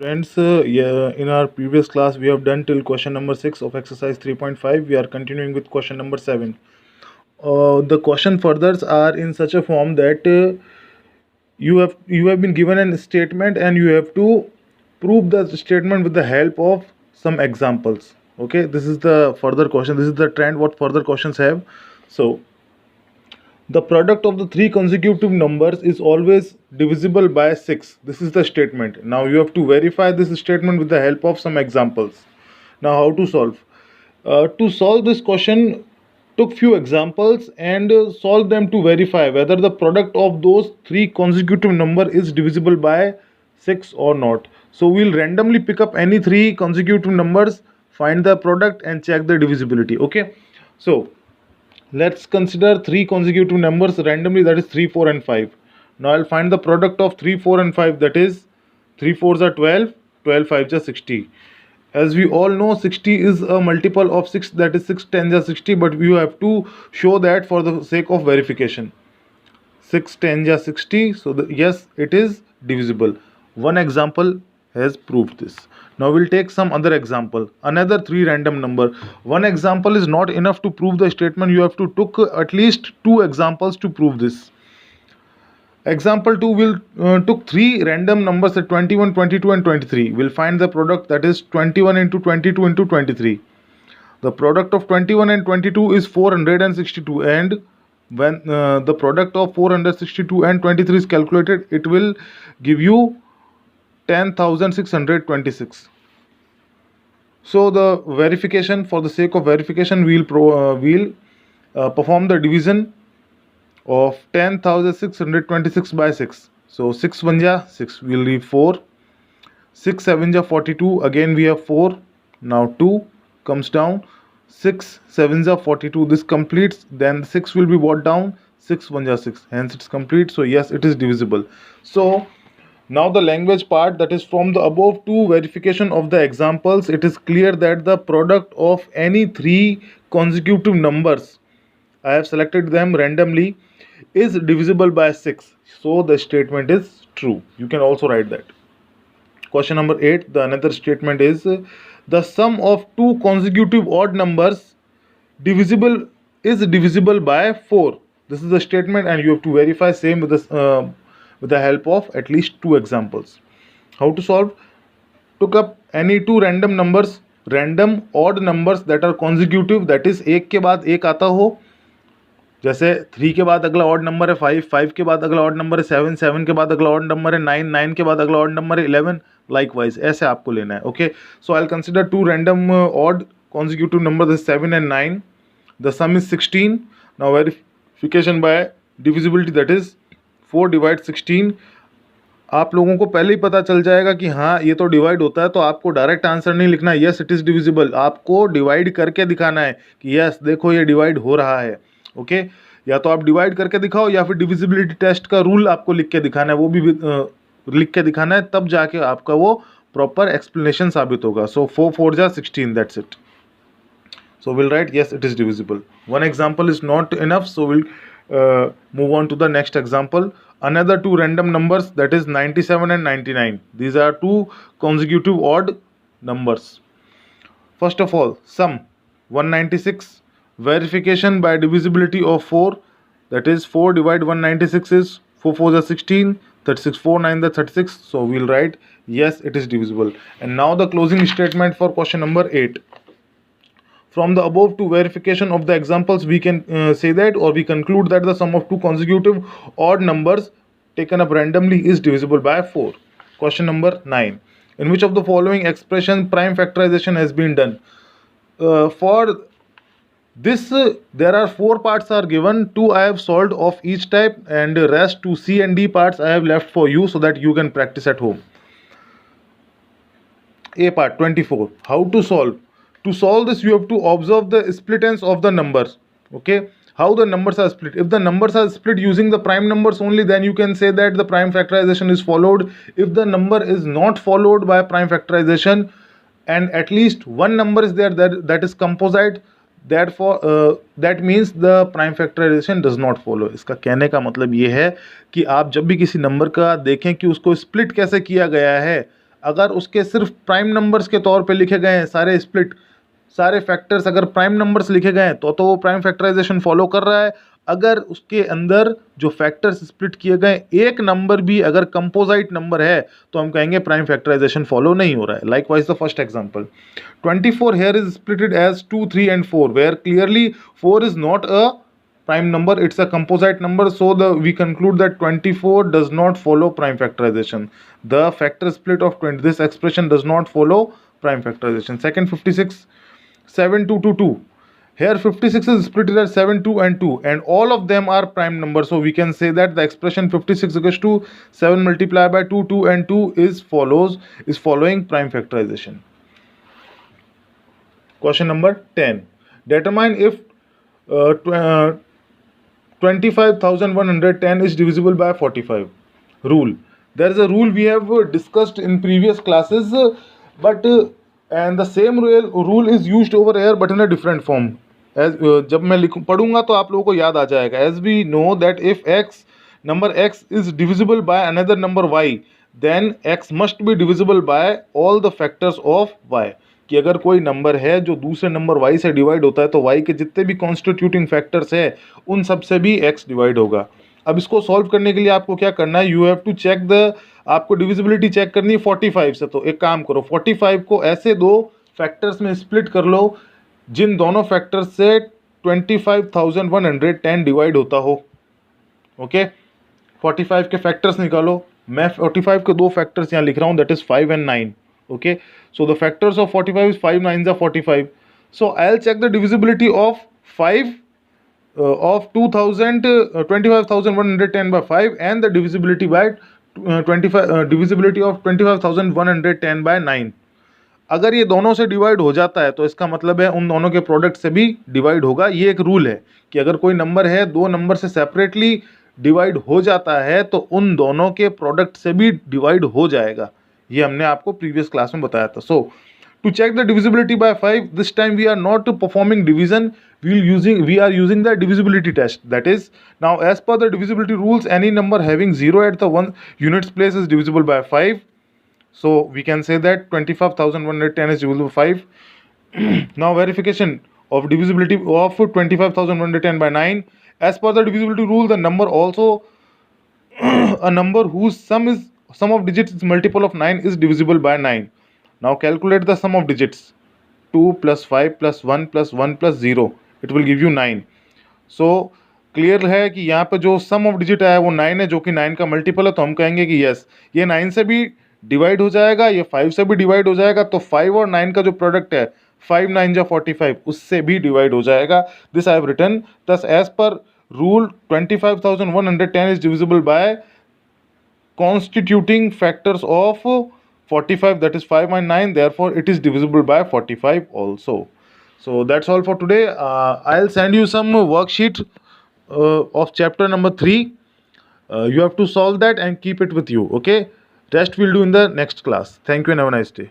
Friends, yeah, in our previous class, we have done till question number 6 of exercise 3.5. We are continuing with question number 7. The question furthers are in such a form that you have been given a statement and you have to prove the statement with the help of some examples. Okay, this is the further question. This is the trend what further questions have. So the product of the three consecutive numbers is always divisible by 6. This is the statement. Now you have to verify this statement with the help of some examples. Now how to solve? To solve this question, took few examples and solve them to verify whether the product of those three consecutive number is divisible by 6 or not. So we'll randomly pick up any three consecutive numbers, find the product and check the divisibility. Okay, so let's consider three consecutive numbers randomly, that is 3, 4 and 5. Now I'll find the product of 3, 4 and 5, that is 3 4s are 12, 12 5s are 60. As we all know, 60 is a multiple of 6, that is 6 10s are 60, but we have to show that for the sake of verification. 6 10s are 60, so yes, it is divisible. One example has proved this. Now we'll take some other example, another three random number. One example is not enough to prove the statement. You have to took at least two examples to prove this. Example 2 will took three random numbers at 21, 22 and 23. We'll find the product, that is 21 into 22 into 23. The product of 21 and 22 is 462, and when the product of 462 and 23 is calculated, it will give you 10,626. So the verification, for the sake of verification, we'll perform the division of 10,626 by 6. So 6 1 ja 6, we'll leave 4. 6 7 ja 42, again we have 4. Now 2 comes down. 6 7 ja 42, this completes. Then 6 will be brought down. 6 1 ja 6, hence it's complete. So yes, it is divisible. So now the language part, that is from the above two verification of the examples, it is clear that the product of any three consecutive numbers, I have selected them randomly, is divisible by 6. So the statement is true. You can also write that. Question number 8, the another statement is the sum of two consecutive odd numbers is divisible by 4. This is the statement and you have to verify same with the help of at least two examples. How to solve? Took up any two random odd numbers that are consecutive, that is एक के बाद एक आता हो. जैसे 3 के बाद अगला ऑड नंबर है 5, 5 के बाद अगला ऑड नंबर है 7, 7 के बाद अगला ऑड नंबर है 9, 9 के बाद अगला ऑड नंबर है 11, लाइकवाइज ऐसे आपको लेना है. Okay, so I will consider two random odd consecutive numbers 7 and 9. The sum is 16. Now verification by divisibility, that is 4 divide 16. आप लोगों को पहले ही पता चल जाएगा कि हाँ ये तो डिवाइड होता है, तो आपको डायरेक्ट आंसर नहीं लिखना है यस इट इज़ डिविजिबल. आपको डिवाइड करके दिखाना है कि यस देखो ये डिवाइड हो रहा है. ओके, या तो आप डिवाइड करके दिखाओ या फिर डिविजिबिलिटी टेस्ट का रूल आपको लिख के दिखाना है, वो भी लिख के दिखाना है, तब जाके आपका वो प्रॉपर एक्सप्लेनेशन साबित होगा. सो 4 4 जा 16, that's it. So we'll write yes it is divisible. One example is not enough, so we'll move on to the next example. Another two random numbers, that is 97 and 99. These are two consecutive odd numbers. First of all, sum 196. Verification by divisibility of 4, that is 4 divide 196 is 4 4 is 16, 36 4 9 is 36. So we'll write yes it is divisible. And now the closing statement for question number 8. From the above two verification of the examples, we can say that, or we conclude that the sum of two consecutive odd numbers taken up randomly is divisible by 4. Question number 9. In which of the following expression prime factorization has been done? For this, there are 4 parts are given. 2 I have solved of each type, and the rest 2 C and D parts I have left for you so that you can practice at home. A part 24. How to solve? To solve this, you have to observe the splittance of the numbers. Okay, how the numbers are split. If the numbers are split using the prime numbers only, then you can say that the prime factorization is followed. If the number is not followed by prime factorization and at least one number is there that is composite, therefore that means the prime factorization does not follow. इसका कहने का मतलब ये है कि आप जब भी किसी नंबर का देखें कि उसको स्प्लिट कैसे किया गया है, अगर उसके सिर्फ प्राइम नंबर्स के तौर पे लिखे गए हैं सारे स्प्लिट, सारे फैक्टर्स अगर प्राइम नंबर्स लिखे गए हैं तो वो प्राइम फैक्टराइजेशन फॉलो कर रहा है। अगर उसके अंदर जो फैक्टर्स स्प्लिट किए गए एक नंबर भी अगर कंपोजिट नंबर है तो हम कहेंगे प्राइम फैक्टराइजेशन फॉलो नहीं हो रहा है। Likewise the first example 24 here is splitted as 2, 3 and 4 where clearly 4 is not a prime number, it's a composite number, so we conclude that 24 does not follow prime factorization. The factor split of 20, this expression does not follow prime factorization. Second 56 7 2 2 2. Here 56 is split as 7 2 and 2 and all of them are prime numbers, so we can say that the expression 56 equals to 7 multiplied by 2 2 and 2 is following prime factorization. Question number 10. Determine if 25,110 is divisible by 45. Rule. There is a rule we have discussed in previous classes, but and the same rule is used over here but in a different form. As जब मैं पढ़ूंगा तो आप लोगों को याद आ जाएगा. As we know that if number x is divisible by another number y, then x must be divisible by all the factors of y. कि अगर कोई नंबर है जो दूसरे नंबर y से डिवाइड होता है तो y के जितने भी कॉन्स्टिट्यूटिंग फैक्टर्स है उन सब से भी x डिवाइड होगा. अब इसको सॉल्व करने के लिए आपको क्या करना है, यू हैव टू चेक आपको डिविजिबिलिटी चेक करनी है 45 से. तो एक काम करो, 45 को ऐसे दो फैक्टर्स में स्प्लिट कर लो जिन दोनों फैक्टर्स से 25,110 डिवाइड होता हो. ओके, 45 के फैक्टर्स निकालो. मैं 45 के दो फैक्टर्स यहाँ लिख रहा हूँ, that is 5 and 9. Okay, so the factors of 45 is 5 9s are 45. So I'll check the divisibility of 5 of 25,110 by 5 and the divisibility by 25,110 by 9. अगर ये दोनों से डिवाइड हो जाता है तो इसका मतलब है उन दोनों के प्रोडक्ट से भी डिवाइड होगा. ये एक रूल है कि अगर कोई नंबर है दो नंबर से सेपरेटली डिवाइड हो जाता है तो उन दोनों के प्रोडक्ट से भी डिवाइड हो जाएगा. ये हमने आपको प्रीवियस क्लास में बताया था. So to check the divisibility by 5, this time we are not performing division, we are using the divisibility test. That is, now as per the divisibility rules, any number having 0 at the 1 units place is divisible by 5. So we can say that 25,110 is divisible by 5. Now verification of divisibility of 25,110 by 9. As per the divisibility rule, the number also a number whose sum of digits is multiple of 9 is divisible by 9. Now calculate the sum of digits. 2 plus 5 plus 1 plus 1 plus 0. It will give you 9. So clear है कि यहाँ पे जो सम of digit है वो 9 है, जो कि 9 का मल्टीपल है. तो हम कहेंगे कि यस, ये 9 से भी डिवाइड हो जाएगा, ये 5 से भी डिवाइड हो जाएगा. तो 5 और 9 का जो प्रोडक्ट है 5 9 जा 45 उससे भी डिवाइड हो जाएगा. This I have written. Thus as per rule 25,110 is divisible by constituting factors of 45, that is 5 and 9, therefore it is divisible by 45 also. So that's all for today. I'll send you some worksheet of chapter number 3. You have to solve that and keep it with you. Okay, rest we'll do in the next class. Thank you and have a nice day.